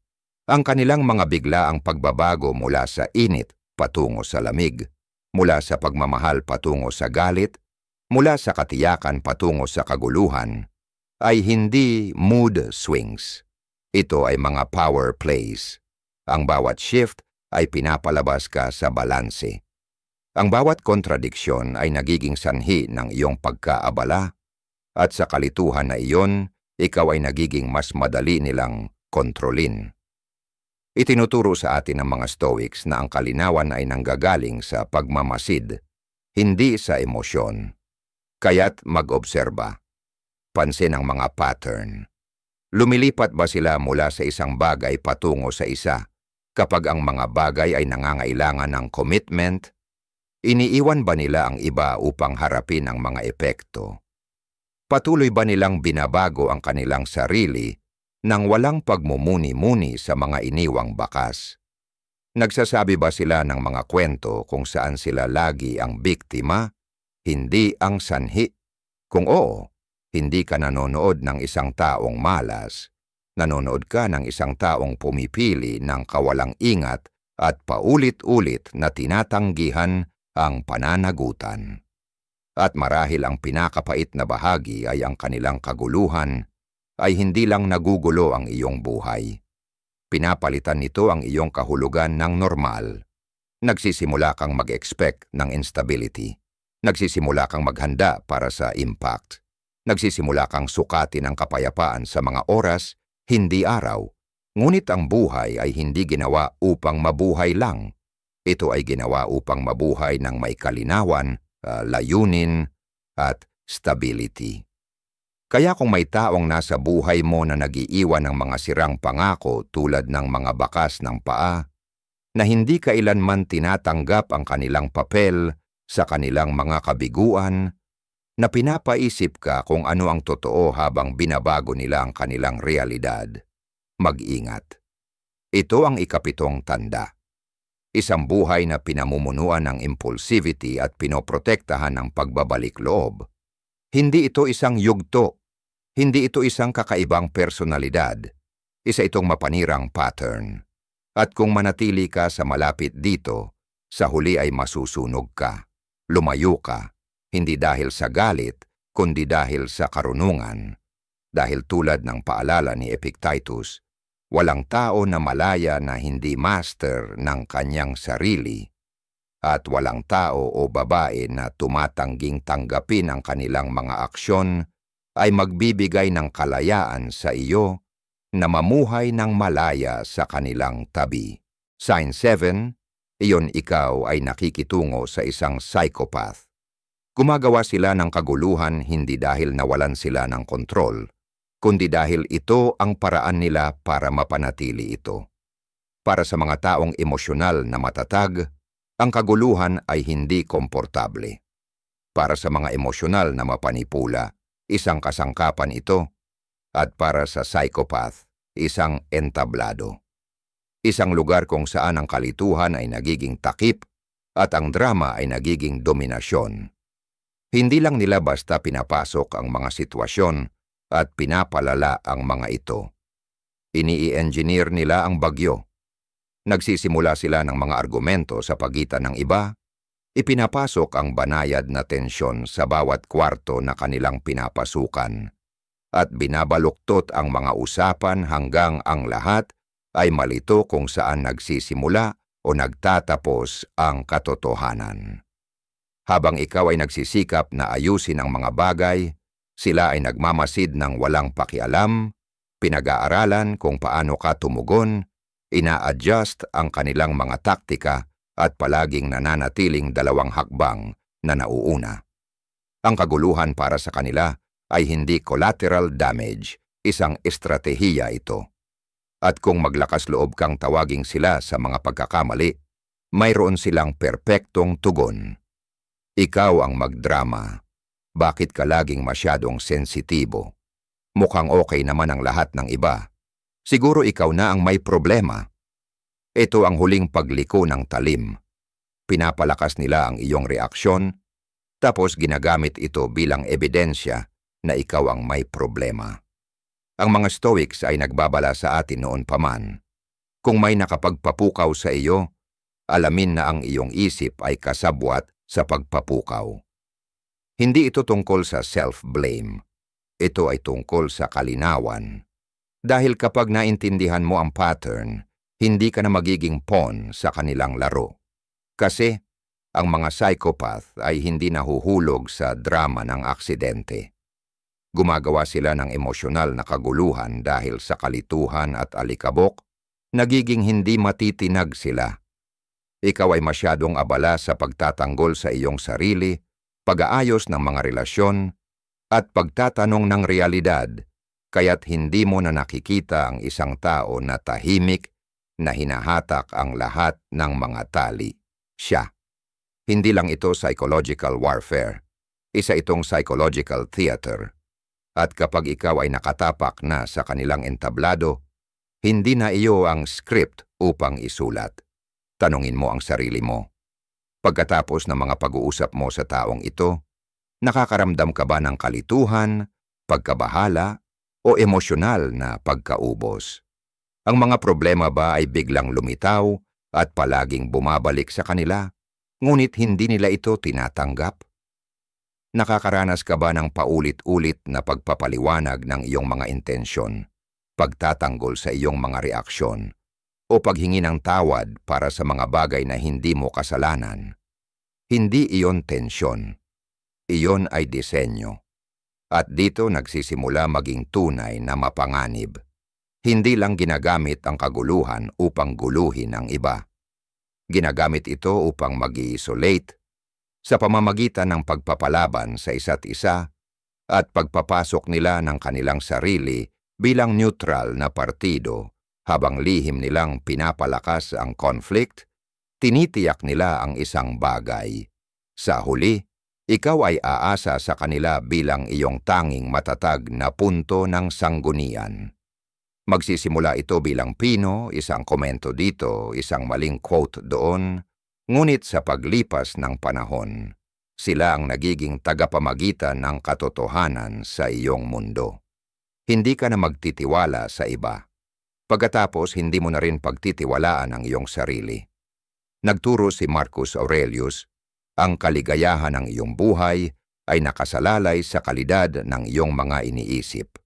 Ang kanilang mga biglaang pagbabago mula sa init patungo sa lamig, mula sa pagmamahal patungo sa galit, mula sa katiyakan patungo sa kaguluhan, ay hindi mood swings. Ito ay mga power plays. Ang bawat shift ay pinapalabas ka sa balanse. Ang bawat kontradiksyon ay nagiging sanhi ng iyong pagkaabala, at sa kalituhan na iyon, ikaw ay nagiging mas madali nilang kontrolin. Itinuturo sa atin ng mga Stoics na ang kalinawan ay nanggagaling sa pagmamasid, hindi sa emosyon. Kaya't mag-obserba. Pansin ang mga pattern. Lumilipat ba sila mula sa isang bagay patungo sa isa kapag ang mga bagay ay nangangailangan ng commitment? Iniiwan ba nila ang iba upang harapin ang mga epekto? Patuloy ba nilang binabago ang kanilang sarili nang walang pagmumuni-muni sa mga iniwang bakas? Nagsasabi ba sila ng mga kwento kung saan sila lagi ang biktima, hindi ang sanhi? Kung oo, hindi ka nanonood ng isang taong malas. Nanonood ka ng isang taong pumipili ng kawalang ingat at paulit-ulit na tinatanggihan ang pananagutan. At marahil ang pinakapait na bahagi ay ang kanilang kaguluhan, ay hindi lang nagugulo ang iyong buhay. Pinapalitan nito ang iyong kahulugan ng normal. Nagsisimula kang mag-expect ng instability. Nagsisimula kang maghanda para sa impact. Nagsisimula kang sukatin ang kapayapaan sa mga oras, hindi araw. Ngunit ang buhay ay hindi ginawa upang mabuhay lang. Ito ay ginawa upang mabuhay ng may kalinawan, layunin, at stability. Kaya kung may taong nasa buhay mo na nag-iiwan ng mga sirang pangako tulad ng mga bakas ng paa, na hindi kailanman tinatanggap ang kanilang papel sa kanilang mga kabiguan, na pinapaisip ka kung ano ang totoo habang binabago nila ang kanilang realidad. Mag-ingat. Ito ang ikapitong tanda. Isang buhay na pinamumunuan ng impulsivity at pinoprotektahan ng pagbabalik loob. Hindi ito isang yugto. Hindi ito isang kakaibang personalidad. Isa itong mapanirang pattern. At kung manatili ka sa malapit dito, sa huli ay masusunog ka. Lumayo ka, hindi dahil sa galit, kundi dahil sa karunungan. Dahil tulad ng paalala ni Epictetus, walang tao na malaya na hindi master ng kanyang sarili, at walang tao o babae na tumatangging tanggapin ang kanilang mga aksyon ay magbibigay ng kalayaan sa iyo na mamuhay ng malaya sa kanilang tabi. Sign 7, iyon ikaw ay nakikitungo sa isang psychopath. Gumagawa sila ng kaguluhan hindi dahil nawalan sila ng kontrol, kundi dahil ito ang paraan nila para mapanatili ito. Para sa mga taong emosyonal na matatag, ang kaguluhan ay hindi komportable. Para sa mga emosyonal na mapanipula, isang kasangkapan ito, at para sa psychopath, isang entablado. Isang lugar kung saan ang kalituhan ay nagiging takip at ang drama ay nagiging dominasyon. Hindi lang nila basta pinapasok ang mga sitwasyon at pinapalala ang mga ito. Ini-engineer nila ang bagyo. Nagsisimula sila ng mga argumento sa pagitan ng iba, ipinapasok ang banayad na tensyon sa bawat kwarto na kanilang pinapasukan, at binabaluktot ang mga usapan hanggang ang lahat ay malito kung saan nagsisimula o nagtatapos ang katotohanan. Habang ikaw ay nagsisikap na ayusin ang mga bagay, sila ay nagmamasid ng walang pakialam, pinag-aaralan kung paano ka tumugon, ina-adjust ang kanilang mga taktika at palaging nananatiling dalawang hakbang na nauuna. Ang kaguluhan para sa kanila ay hindi collateral damage, isang estratehiya ito. At kung maglakas loob kang tawaging sila sa mga pagkakamali, mayroon silang perpektong tugon. Ikaw ang magdrama. Bakit ka laging masyadong sensitibo? Mukhang okay naman ang lahat ng iba. Siguro ikaw na ang may problema. Ito ang huling pagliko ng talim. Pinapalakas nila ang iyong reaksyon, tapos ginagamit ito bilang ebidensya na ikaw ang may problema. Ang mga Stoics ay nagbabala sa atin noon pa man. Kung may nakapagpapukaw sa iyo, alamin na ang iyong isip ay kasabwat sa pagpapukaw. Hindi ito tungkol sa self-blame. Ito ay tungkol sa kalinawan. Dahil kapag naintindihan mo ang pattern, hindi ka na magiging pawn sa kanilang laro. Kasi ang mga psychopath ay hindi nahuhulog sa drama ng aksidente. Gumagawa sila ng emosyonal na kaguluhan dahil sa kalituhan at alikabok, nagiging hindi matitinag sila. Ikaw ay masyadong abala sa pagtatanggol sa iyong sarili, pag-aayos ng mga relasyon, at pagtatanong ng realidad, kaya't hindi mo na nakikita ang isang tao na tahimik na hinahatak ang lahat ng mga tali. Siya. Hindi lang ito psychological warfare. Isa itong psychological theater. At kapag ikaw ay nakatapak na sa kanilang entablado, hindi na iyo ang script upang isulat. Tanungin mo ang sarili mo. Pagkatapos ng mga pag-uusap mo sa taong ito, nakakaramdam ka ba ng kalituhan, pagkabahala, o emosyonal na pagkaubos? Ang mga problema ba ay biglang lumitaw at palaging bumabalik sa kanila, ngunit hindi nila ito tinatanggap? Nakakaranas ka ba ng paulit-ulit na pagpapaliwanag ng iyong mga intensyon, pagtatanggol sa iyong mga reaksyon, o paghingi ng tawad para sa mga bagay na hindi mo kasalanan? Hindi iyon tensyon. Iyon ay disenyo. At dito nagsisimula maging tunay na mapanganib. Hindi lang ginagamit ang kaguluhan upang guluhin ang iba. Ginagamit ito upang mag-i-isolate sa pamamagitan ng pagpapalaban sa isa't isa at pagpapasok nila ng kanilang sarili bilang neutral na partido. Habang lihim nilang pinapalakas ang conflict, tinitiyak nila ang isang bagay. Sa huli, Ikaw ay aasa sa kanila bilang iyong tanging matatag na punto ng sanggunian. Magsisimula ito bilang pino, isang komento dito, isang maling quote doon, ngunit sa paglipas ng panahon, sila ang nagiging tagapamagitan ng katotohanan sa iyong mundo. Hindi ka na magtitiwala sa iba. Pagkatapos, hindi mo na rin pagtitiwalaan ang iyong sarili. Nagturo si Marcus Aurelius, ang kaligayahan ng iyong buhay ay nakasalalay sa kalidad ng iyong mga iniisip.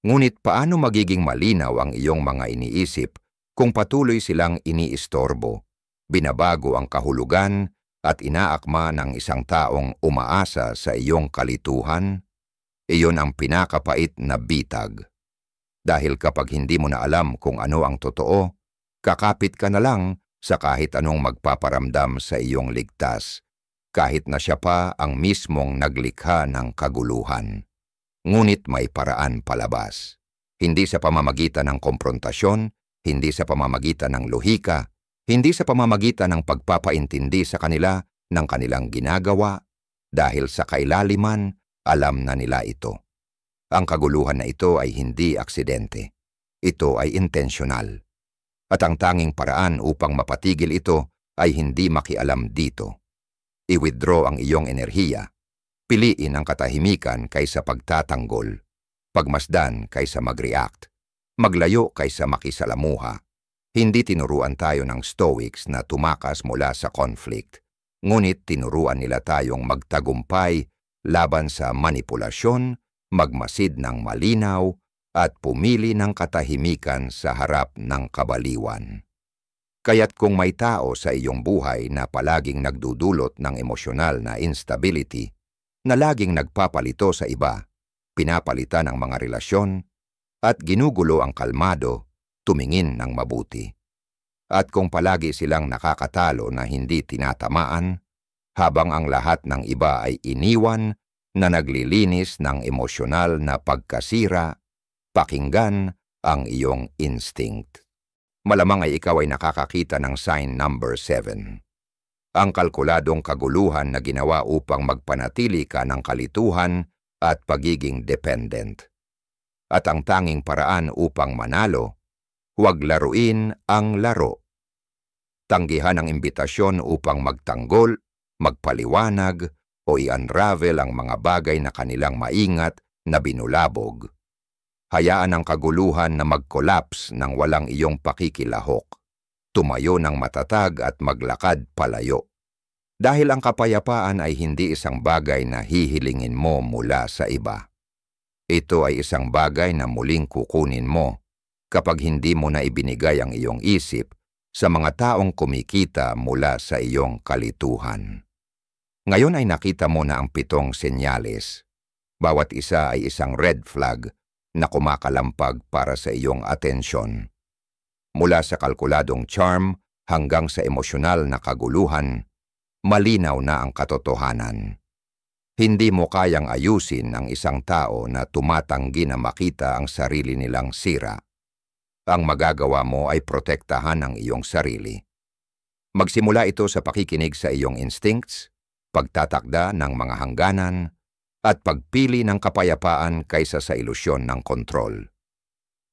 Ngunit paano magiging malinaw ang iyong mga iniisip kung patuloy silang iniistorbo, binabago ang kahulugan at inaakma ng isang taong umaasa sa iyong kalituhan? Iyon ang pinakapait na bitag. Dahil kapag hindi mo na alam kung ano ang totoo, kakapit ka na lang sa kahit anong magpaparamdam sa iyong ligtas, kahit na siya pa ang mismong naglikha ng kaguluhan. Ngunit may paraan palabas. Hindi sa pamamagitan ng komprontasyon, hindi sa pamamagitan ng lohika, hindi sa pamamagitan ng pagpapaintindi sa kanila ng kanilang ginagawa, dahil sa kailaliman, alam na nila ito. Ang kaguluhan na ito ay hindi aksidente. Ito ay intensyonal. At ang tanging paraan upang mapatigil ito ay hindi makialam dito. I-withdraw ang iyong enerhiya. Piliin ang katahimikan kaysa pagtatanggol. Pagmasdan kaysa mag-react. Maglayo kaysa makisalamuha. Hindi tinuruan tayo ng Stoics na tumakas mula sa conflict. Ngunit tinuruan nila tayong magtagumpay laban sa manipulasyon, magmasid ng malinaw, at pumili ng katahimikan sa harap ng kabaliwan. Kaya't kung may tao sa iyong buhay na palaging nagdudulot ng emosyonal na instability, na laging nagpapalito sa iba, pinapalitan ang mga relasyon, at ginugulo ang kalmado, tumingin ng mabuti. At kung palagi silang nakakatalo na hindi tinatamaan, habang ang lahat ng iba ay iniwan na naglilinis ng emosyonal na pagkasira, pakinggan ang iyong instinct. Malamang ay ikaw ay nakakakita ng sign number 7. Ang kalkuladong kaguluhan na ginawa upang magpanatili ka ng kalituhan at pagiging dependent. At ang tanging paraan upang manalo, huwag laruin ang laro. Tanggihan ang imbitasyon upang magtanggol, magpaliwanag, o i-unravel ang mga bagay na kanilang maingat na binulabog. Hayaan ang kaguluhan na mag-collapse nang walang iyong pakikilahok. Tumayo ng matatag at maglakad palayo. Dahil ang kapayapaan ay hindi isang bagay na hihilingin mo mula sa iba. Ito ay isang bagay na muling kukunin mo kapag hindi mo na ibinigay ang iyong isip sa mga taong kumikita mula sa iyong kalituhan. Ngayon ay nakita mo na ang 7 senyales. Bawat isa ay isang red flag na kumakalampag para sa iyong atensyon. Mula sa kalkuladong charm hanggang sa emosyonal na kaguluhan, malinaw na ang katotohanan. Hindi mo kayang ayusin ang isang tao na tumatanggi na makita ang sarili nilang sira. Ang magagawa mo ay protektahan ang iyong sarili. Magsimula ito sa pakikinig sa iyong instincts, pagtatakda ng mga hangganan, at pagpili ng kapayapaan kaysa sa ilusyon ng kontrol.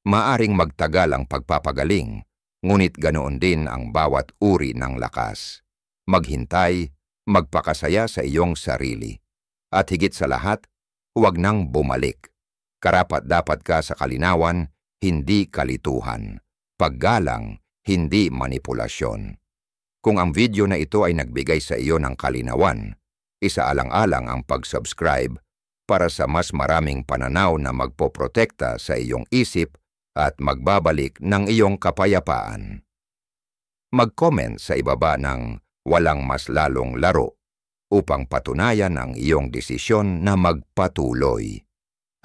Maaring magtagal ang pagpapagaling, ngunit ganoon din ang bawat uri ng lakas. Maghintay, magpakasaya sa iyong sarili. At higit sa lahat, huwag nang bumalik. Karapat-dapat ka sa kalinawan, hindi kalituhan. Paggalang, hindi manipulasyon. Kung ang video na ito ay nagbigay sa iyo ng kalinawan, isaalang-alang ang pag-subscribe para sa mas maraming pananaw na magpoprotekta sa iyong isip at magbabalik ng iyong kapayapaan. Mag-comment sa ibaba ng walang mas lalong laro upang patunayan ang iyong desisyon na magpatuloy.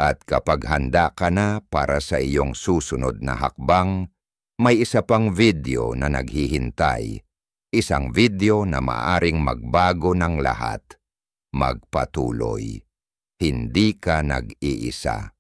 At kapag handa ka na para sa iyong susunod na hakbang, may isa pang video na naghihintay. Isang video na maaring magbago ng lahat. Magpatuloy. Hindi ka nag-iisa.